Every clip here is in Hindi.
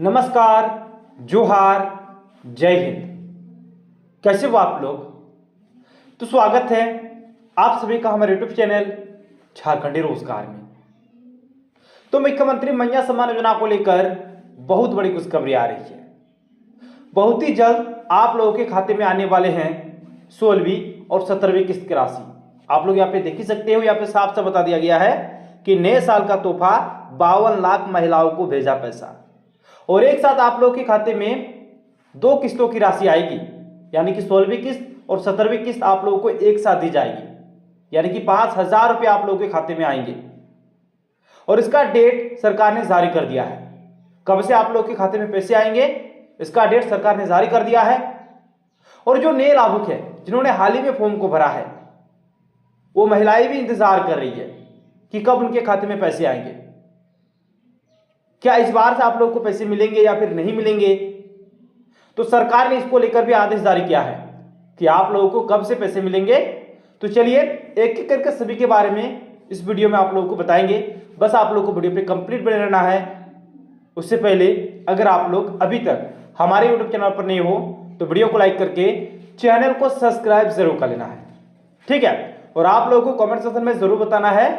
नमस्कार, जोहार, जय हिंद। कैसे हो आप लोग? तो स्वागत है आप सभी का हमारे यूट्यूब चैनल झारखंडी रोजगार में। तो मुख्यमंत्री मैया सम्मान योजना को लेकर बहुत बड़ी खुशखबरी आ रही है। बहुत ही जल्द आप लोगों के खाते में आने वाले हैं 16वीं और 17वीं किस्त की राशि। आप लोग यहाँ पे देख ही सकते हो, यहाँ पे साफ साफ बता दिया गया है कि नए साल का तोहफा 52 लाख महिलाओं को भेजा पैसा, और एक साथ आप लोग के खाते में 2 किस्तों की राशि आएगी, यानी कि 16वीं किस्त और 17वीं किस्त आप लोगों को एक साथ दी जाएगी, यानी कि 5,000 रुपये आप लोगों के खाते में आएंगे। और इसका डेट सरकार ने जारी कर दिया है। कब से आप लोग के खाते में पैसे आएंगे, इसका डेट सरकार ने जारी कर दिया है। और जो नए लाभुक है जिन्होंने हाल ही में फॉर्म को भरा है, वो महिलाएं भी इंतजार कर रही है कि कब उनके खाते में पैसे आएंगे। क्या इस बार से आप लोगों को पैसे मिलेंगे या फिर नहीं मिलेंगे? तो सरकार ने इसको लेकर भी आदेश जारी किया है कि आप लोगों को कब से पैसे मिलेंगे। तो चलिए एक एक करके सभी के बारे में इस वीडियो में आप लोगों को बताएंगे। बस आप लोगों को वीडियो पे कंप्लीट बने रहना है। उससे पहले अगर आप लोग अभी तक हमारे यूट्यूब चैनल पर नहीं हो तो वीडियो को लाइक करके चैनल को सब्सक्राइब जरूर कर लेना है, ठीक है। और आप लोगों को कमेंट सेक्शन में जरूर बताना है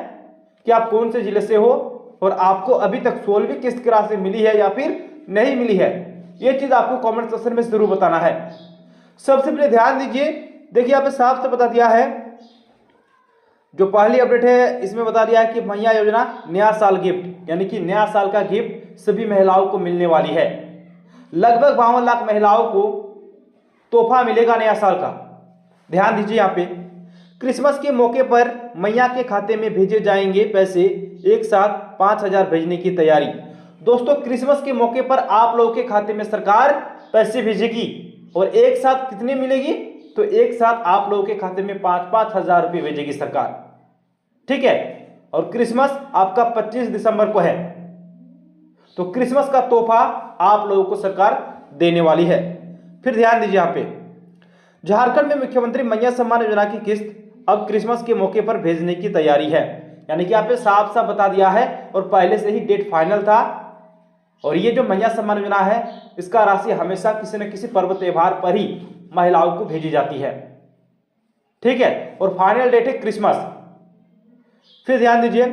कि आप कौन से जिले से हो और आपको अभी तक 16वीं किस्त की राशि मिली है या फिर नहीं मिली है। ये चीज आपको कमेंट सेक्शन में जरूर बताना है। सबसे पहले ध्यान दीजिए, देखिए यहाँ पे साफ से बता दिया है, जो पहली अपडेट है इसमें बता दिया है कि मैया योजना नया साल गिफ्ट, यानी कि नया साल का गिफ्ट सभी महिलाओं को मिलने वाली है। लगभग 52 लाख महिलाओं को तोहफा मिलेगा नया साल का। ध्यान दीजिए, यहाँ पे क्रिसमस के मौके पर मैया के खाते में भेजे जाएंगे पैसे, एक साथ 5,000 भेजने की तैयारी। दोस्तों, क्रिसमस के मौके पर आप लोगों के खाते में सरकार पैसे भेजेगी और एक साथ कितने मिलेगी? तो एक साथ आप लोगों के खाते में 5-5 हजार रुपये भेजेगी सरकार, ठीक है। और क्रिसमस आपका 25 दिसंबर को है, तो क्रिसमस का तोहफा आप लोगों को सरकार देने वाली है। फिर ध्यान दीजिए, यहाँ पे झारखंड में मुख्यमंत्री मैया सम्मान योजना की किस्त अब क्रिसमस के मौके पर भेजने की तैयारी है, यानी कि यहाँ पे साफ साफ बता दिया है और पहले से ही डेट फाइनल था। और ये जो मैया सम्मान योजना है, इसका राशि हमेशा किसी न किसी पर्व त्योहार पर ही महिलाओं को भेजी जाती है, ठीक है। और फाइनल डेट है क्रिसमस। फिर ध्यान दीजिए,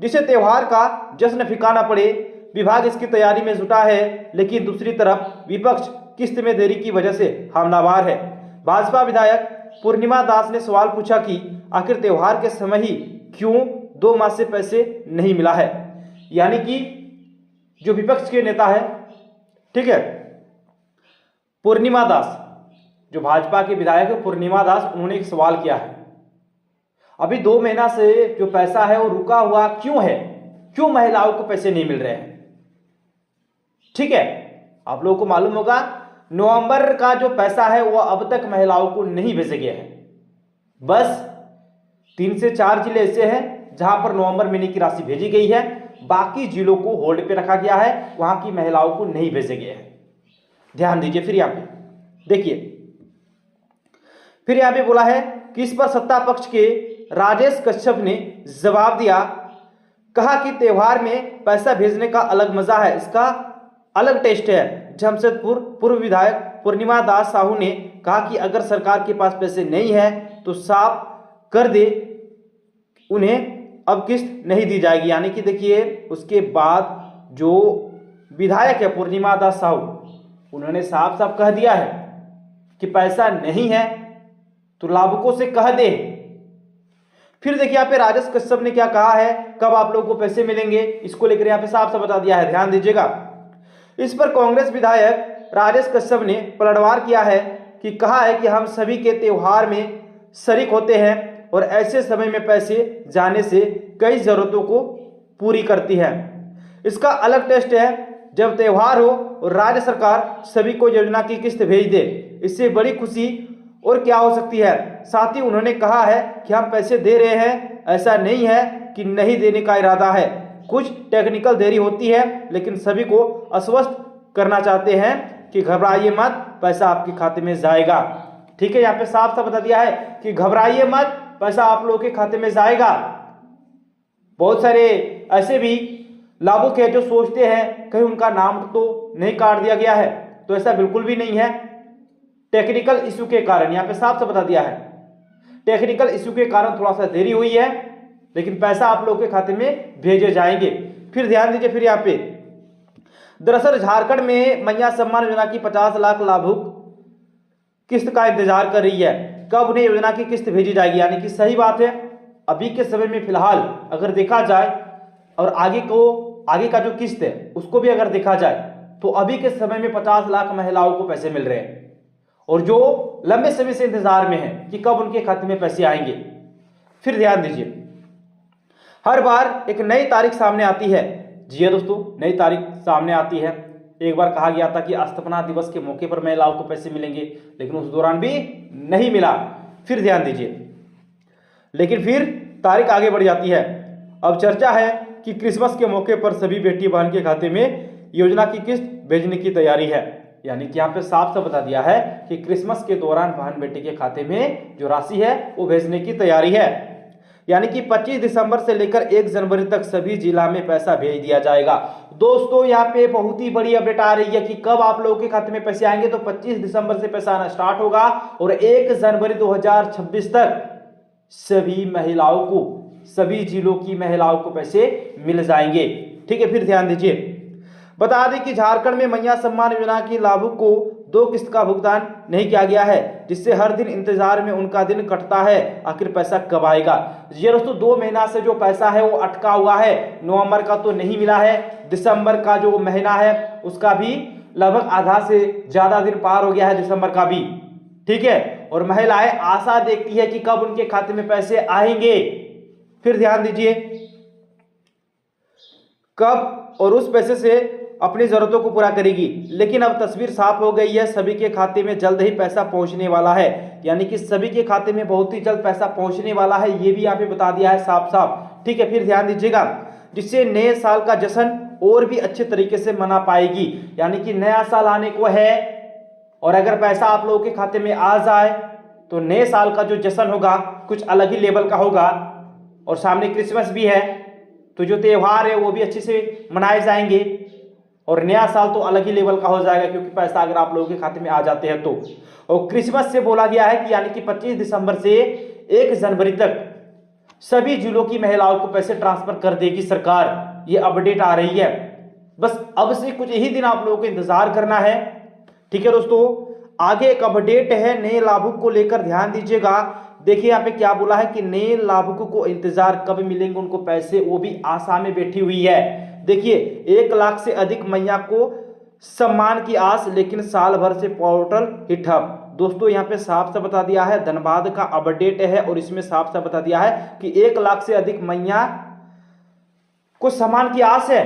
जिसे त्योहार का जश्न फीका न पड़े, विभाग इसकी तैयारी में जुटा है, लेकिन दूसरी तरफ विपक्ष किस्त में देरी की वजह से हमलावर है। भाजपा विधायक पूर्णिमा दास ने सवाल पूछा कि आखिर त्योहार के समय ही क्यों 2 माह से पैसे नहीं मिला है। यानी कि जो विपक्ष के नेता है, ठीक है, पूर्णिमा दास, जो भाजपा के विधायक है पूर्णिमा दास, उन्होंने एक सवाल किया है, अभी 2 महीना से जो पैसा है वो रुका हुआ क्यों है, क्यों महिलाओं को पैसे नहीं मिल रहे हैं, ठीक है। आप लोगों को मालूम होगा नवंबर का जो पैसा है वो अब तक महिलाओं को नहीं भेजे गया है। बस 3 से 4 जिले ऐसे हैं जहां पर नवंबर महीने की राशि भेजी गई है, बाकी जिलों को होल्ड पे रखा गया है, वहां की महिलाओं को नहीं भेजे गए हैं। ध्यान दीजिए, फिर यहां पे देखिए, फिर यहां पे बोला है कि इस पर सत्ता पक्ष के राजेश कश्यप ने जवाब दिया, कहा कि त्योहार में पैसा भेजने का अलग मजा है, इसका अलग टेस्ट है। जमशेदपुर पूर्व विधायक पूर्णिमा दास साहू ने कहा कि अगर सरकार के पास पैसे नहीं है तो साफ कर दे, उन्हें अब किस्त नहीं दी जाएगी। यानी कि देखिए, उसके बाद जो विधायक है पूर्णिमा दास साहू, उन्होंने साफ साफ कह दिया है कि पैसा नहीं है तो लाभुकों से कह दे। फिर देखिए यहाँ पे राजेश कश्यप ने क्या कहा है, कब आप लोगों को पैसे मिलेंगे, इसको लेकर यहाँ पे साफ साफ बता दिया है। ध्यान दीजिएगा, इस पर कांग्रेस विधायक राजेश कश्यप ने पलटवार किया है कि कहा है कि हम सभी के त्योहार में शरीक होते हैं और ऐसे समय में पैसे जाने से कई जरूरतों को पूरी करती है। इसका अलग टेस्ट है जब त्योहार हो और राज्य सरकार सभी को योजना की किस्त भेज दे, इससे बड़ी खुशी और क्या हो सकती है। साथ ही उन्होंने कहा है कि हम पैसे दे रहे हैं, ऐसा नहीं है कि नहीं देने का इरादा है, कुछ टेक्निकल देरी होती है, लेकिन सभी को आश्वस्त करना चाहते हैं कि घबराइए मत, पैसा आपके खाते में जाएगा, ठीक है। यहाँ पे साफ साफ बता दिया है कि घबराइए मत, पैसा आप लोगों के खाते में जाएगा। बहुत सारे ऐसे भी लाभुक है जो सोचते हैं कहीं उनका नाम तो नहीं काट दिया गया है, तो ऐसा बिल्कुल भी नहीं है। टेक्निकल इशू के कारण, यहाँ पे साफ से बता दिया है, टेक्निकल इशू के कारण थोड़ा सा देरी हुई है, लेकिन पैसा आप लोगों के खाते में भेजे जाएंगे। फिर ध्यान दीजिए, फिर यहाँ पे दरअसल झारखंड में मैया सम्मान योजना की 50 लाख लाभुक किस्त का इंतजार कर रही है, कब उन्हें योजना की किस्त भेजी जाएगी। यानी कि सही बात है, अभी के समय में फिलहाल अगर देखा जाए और आगे का जो किस्त है उसको भी अगर देखा जाए तो अभी के समय में 50 लाख महिलाओं को पैसे मिल रहे हैं, और जो लंबे समय से इंतजार में है कि कब उनके खाते में पैसे आएंगे। फिर ध्यान दीजिए, हर बार एक नई तारीख सामने आती है। जी हाँ दोस्तों, नई तारीख सामने आती है। एक बार कहा गया था कि स्थापना दिवस के मौके पर महिलाओं को पैसे मिलेंगे, लेकिन उस दौरान भी नहीं मिला। फिर ध्यान दीजिए, लेकिन फिर तारीख आगे बढ़ जाती है। अब चर्चा है कि क्रिसमस के मौके पर सभी बेटी बहन के खाते में योजना की किस्त भेजने की तैयारी है। यानी कि यहाँ पे साफ साफ बता दिया है कि क्रिसमस के दौरान बहन बेटी के खाते में जो राशि है वो भेजने की तैयारी है। यानी कि 25 दिसंबर से लेकर 1 जनवरी तक सभी जिला में पैसा भेज दिया जाएगा। दोस्तों यहाँ पे बहुत ही बड़ी अपडेट आ रही है कि कब आप लोगों के खाते में पैसे आएंगे। तो 25 दिसंबर से पैसा आना स्टार्ट होगा और 1 जनवरी 2026 तक सभी महिलाओं को, सभी जिलों की महिलाओं को पैसे मिल जाएंगे। ठीक है, फिर ध्यान दीजिए, बता दें कि झारखंड में मैया सम्मान योजना की लाभुक को 2 किस्त का भुगतान नहीं किया गया है, जिससे हर दिन इंतजार में उनका दिन कटता है, आखिर पैसा कब आएगा। ये दोस्तों 2 महीना से जो पैसा है वो अटका हुआ है। नवंबर का तो नहीं मिला है, दिसंबर का जो महीना है उसका भी लगभग आधा से ज्यादा दिन पार हो गया है, दिसंबर का भी। ठीक है, और महिलाएं आशा देखती है कि कब उनके खाते में पैसे आएंगे। फिर ध्यान दीजिए, कब और उस पैसे से अपनी जरूरतों को पूरा करेगी। लेकिन अब तस्वीर साफ हो गई है, सभी के खाते में जल्द ही पैसा पहुंचने वाला है। यानी कि सभी के खाते में बहुत ही जल्द पैसा पहुंचने वाला है, ये भी यहाँ पे बता दिया है साफ साफ। ठीक है, फिर ध्यान दीजिएगा, जिससे नए साल का जश्न और भी अच्छे तरीके से मना पाएगी। यानी कि नया साल आने को है और अगर पैसा आप लोगों के खाते में आ जाए तो नए साल का जो जश्न होगा कुछ अलग ही लेवल का होगा। और सामने क्रिसमस भी है, तो जो त्यौहार है वो भी अच्छे से मनाए जाएंगे और नया साल तो अलग ही लेवल का हो जाएगा, क्योंकि पैसा अगर आप लोगों के खाते में आ जाते हैं तो। और क्रिसमस से बोला गया है कि यानी कि 25 दिसंबर से 1 जनवरी तक सभी जिलों की महिलाओं को पैसे ट्रांसफर कर देगी सरकार। ये अपडेट आ रही है, बस अब से कुछ ही दिन आप लोगों को इंतजार करना है। ठीक है दोस्तों, आगे एक अपडेट है नए लाभुक को लेकर, ध्यान दीजिएगा। देखिए यहाँ पे क्या बोला है कि नए लाभुकों को इंतजार कब मिलेंगे उनको पैसे, वो भी आशा में बैठी हुई है। देखिए 1 लाख से अधिक मैया को सम्मान की आस, लेकिन साल भर से पोर्टल ही ठप। दोस्तों यहाँ पे साफ साफ बता दिया है, धनबाद का अपडेट है और इसमें साफ साफ बता दिया है कि 1 लाख से अधिक मैया को सम्मान की आस है,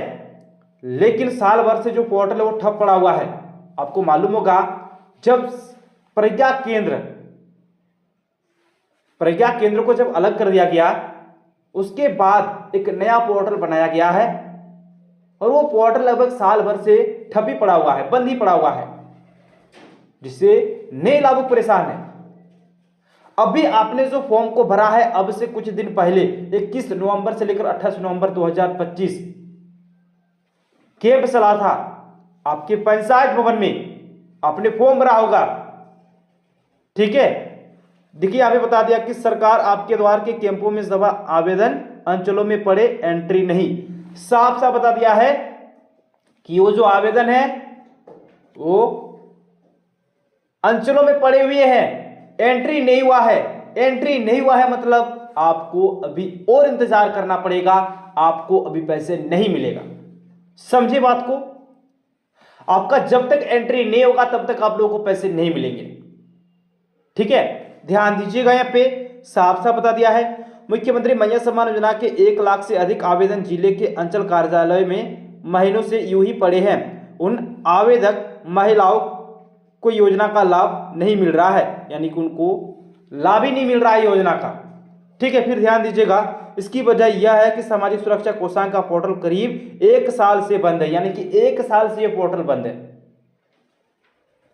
लेकिन साल भर से जो पोर्टल है वो ठप पड़ा हुआ है। आपको मालूम होगा जब प्रज्ञा केंद्र को जब अलग कर दिया गया उसके बाद एक नया पोर्टल बनाया गया है और वो पोर्टल लगभग साल भर से ठप ही पड़ा हुआ है, बंद ही पड़ा हुआ है, जिससे नए लाभुक परेशान है। अभी आपने जो फॉर्म को भरा है अब से कुछ दिन पहले 21 नवंबर से लेकर 28 नवंबर 2025 कैंप चला था आपके पंचायत भवन में, आपने फॉर्म भरा होगा। ठीक है, देखिए यहाँ पे बता दिया कि सरकार आपके द्वार के कैंपों में जमा आवेदन अंचलों में पड़े एंट्री नहीं। साफ साफ बता दिया है कि वो जो आवेदन है वो अंचलों में पड़े हुए हैं, एंट्री नहीं हुआ है। एंट्री नहीं हुआ है मतलब आपको अभी और इंतजार करना पड़ेगा, आपको अभी पैसे नहीं मिलेगा। समझे बात को, आपका जब तक एंट्री नहीं होगा तब तक आप लोगों को पैसे नहीं मिलेंगे। ठीक है, ध्यान दीजिएगा, यहाँ पे साफ साफ बता दिया है। मुख्यमंत्री मैया सम्मान योजना के 1 लाख से अधिक आवेदन जिले के अंचल कार्यालय में महीनों से यूं ही पड़े हैं। उन आवेदक महिलाओं को योजना का लाभ नहीं मिल रहा है, यानी कि उनको लाभ ही नहीं मिल रहा है योजना का। ठीक है, फिर ध्यान दीजिएगा, इसकी वजह यह है कि सामाजिक सुरक्षा कोषांग का पोर्टल करीब 1 साल से बंद है। यानी कि 1 साल से ये पोर्टल बंद है,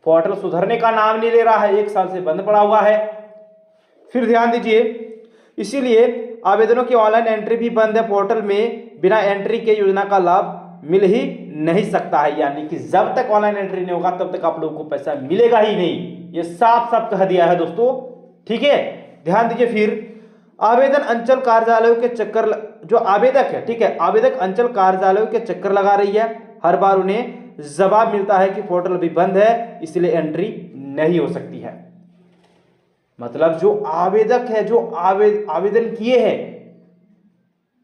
पोर्टल सुधरने का नाम नहीं ले रहा है, 1 साल से बंद पड़ा हुआ है। फिर ध्यान दीजिए, इसीलिए आवेदनों की ऑनलाइन एंट्री भी बंद है। पोर्टल में बिना एंट्री के योजना का लाभ मिल ही नहीं सकता है, यानी कि जब तक ऑनलाइन एंट्री नहीं होगा तब तक आप लोगों को पैसा मिलेगा ही नहीं। ये साफ साफ कह दिया है दोस्तों, ठीक है। ध्यान दीजिए। फिर आवेदन अंचल कार्यालयों के चक्कर, जो आवेदक है, ठीक है, आवेदक अंचल कार्यालयों के चक्कर लगा रही है। हर बार उन्हें जवाब मिलता है कि पोर्टल अभी बंद है, इसलिए एंट्री नहीं हो सकती है। मतलब जो आवेदक है, जो आवेदन किए हैं,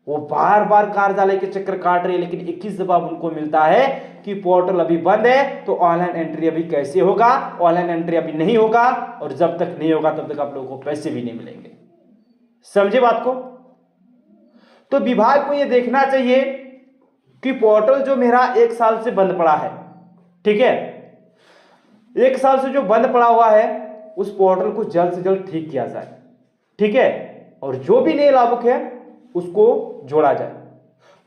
वो बार बार कार्यालय के चक्कर काट रहे हैं, लेकिन एक ही जवाब उनको मिलता है कि पोर्टल अभी बंद है, तो ऑनलाइन एंट्री अभी कैसे होगा, ऑनलाइन एंट्री अभी नहीं होगा, और जब तक नहीं होगा तब तक आप लोगों को पैसे भी नहीं मिलेंगे। समझे बात को? तो विभाग को यह देखना चाहिए कि पोर्टल जो मेरा 1 साल से बंद पड़ा है, ठीक है, 1 साल से जो बंद पड़ा हुआ है, उस पोर्टल को जल्द से जल्द ठीक किया जाए, ठीक है, और जो भी नए लाभुक है उसको जोड़ा जाए।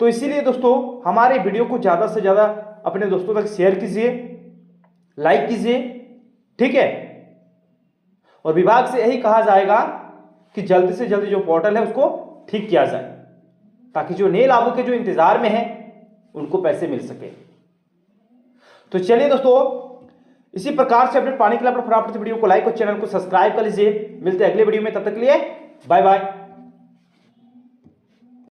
तो इसीलिए दोस्तों हमारे वीडियो को ज्यादा से ज्यादा अपने दोस्तों तक शेयर कीजिए, लाइक कीजिए, ठीक है, और विभाग से यही कहा जाएगा कि जल्दी से जल्दी जो पोर्टल है उसको ठीक किया जाए, ताकि जो नए लाभुक के जो इंतजार में है उनको पैसे मिल सके। तो चलिए दोस्तों, इसी प्रकार से अपडेट पाने के लिए अपने फटाफट से वीडियो को लाइक और चैनल को सब्सक्राइब कर लीजिए। मिलते हैं अगले वीडियो में, तब तक के लिए बाय बाय।